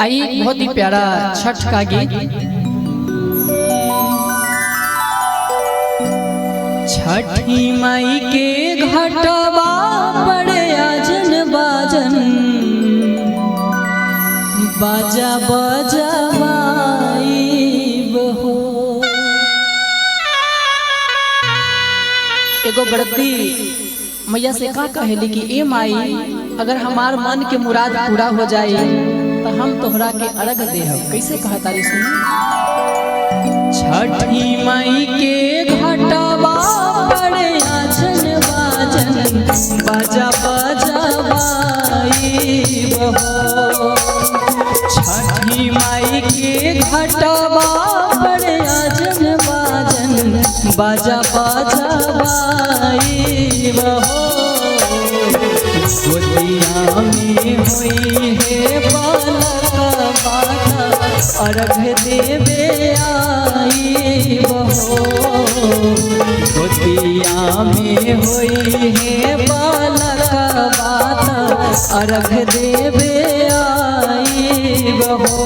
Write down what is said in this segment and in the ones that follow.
आई बहुत ही प्यारा छठ का गीत। छठी माई के घाटवा पड़े आजन बाजन, बाजा बजावाई बहो। एगो बड़ती मैया से का कहेली कि ए माई, अगर हमार मन के मुराद पूरा हो जाए तो हम तोहरा के अर्घ देहब। कैसे कहा तारी सुनी। छठी माई के घाटवा पड़े आजन बाजन, बाजा बजावाई बहो। छठी माई के घाटवा पड़े आजन बाजन, बाजा बजावाई बहो। गोदिया में हुई है बालक बाता, अर्घ देवे आई बहो। गोदिया में हुई है बालक बाता, अर्घ देवे आई बहो।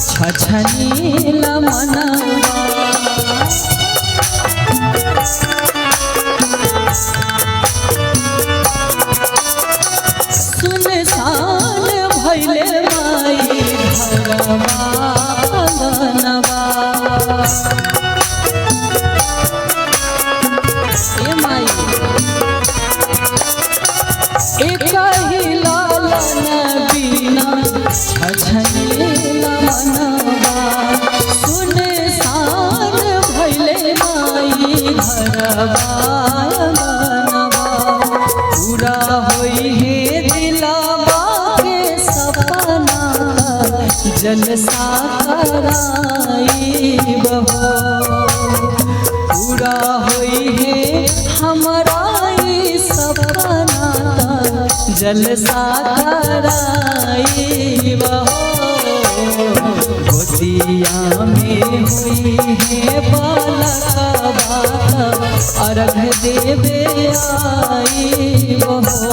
छछनील मनवा सुनसान भइले माई घरवा बनवा। ए माई एक ही लालन बिना छछनील मनवा, सुनसान भइले माई घरवा बनवा। पूरा होई है दिलवा के सपना, जलसा कराई बहो। पूरा होई है हमरा सपना, जलसा कराई बहो। गोदिया में हुई है बालक बाता, अर्घ देवे आई बहो।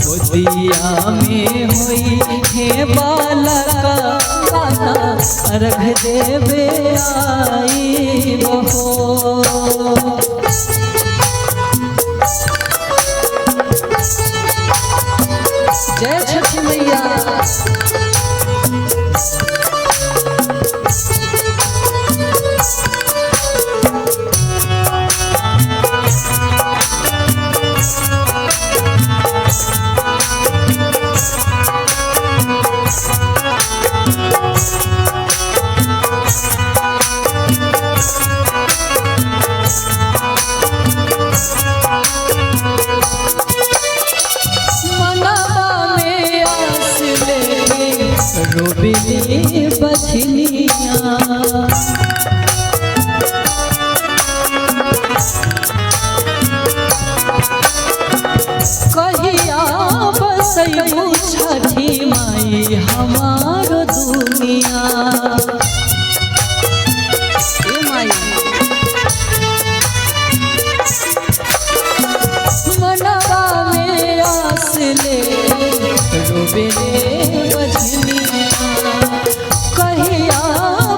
गोदिया में हुई है बालक बाता, अर्घ देवे आई बहो। जय छठी मैया। रोबिनी बछनिया कहिया बसैबू छठी माई हमार दुनिया। ए माई मनवा में आस ले रोबिनी कहिया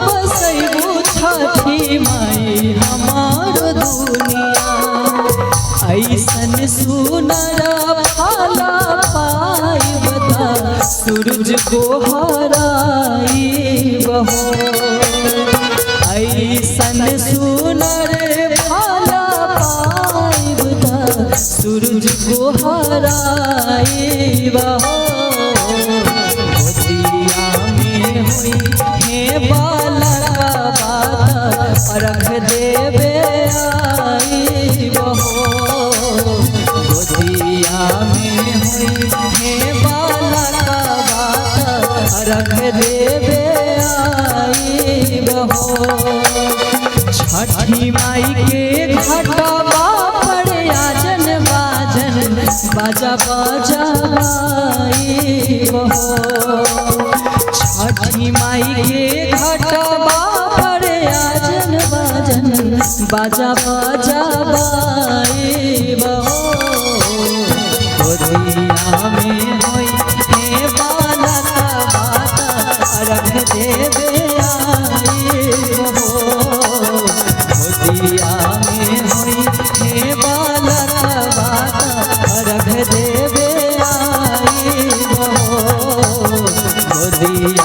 बसैबू छठी माई हमार दुनिया। ऐसन सुनर भाला पाई बता, सूरज को हराई बहो। ऐसन सुनर भाला गोहराई बहो गोदिया में हुई हे बालका बात रख देवे आई बहो गोदिया में हुई हे बालका बात रख देवे आई बहो छठी माई के घाटवा पड़े आजन बाजन बाजा बाजा बहो छठी माई के घाटवा पड़े आजन बाजन बाजा बाजा बहो गोदिया में होई हे बालका बात रख देवे आई बहो गोदिया में हुई हे बालका बात रख देवे आई बहो गोदिया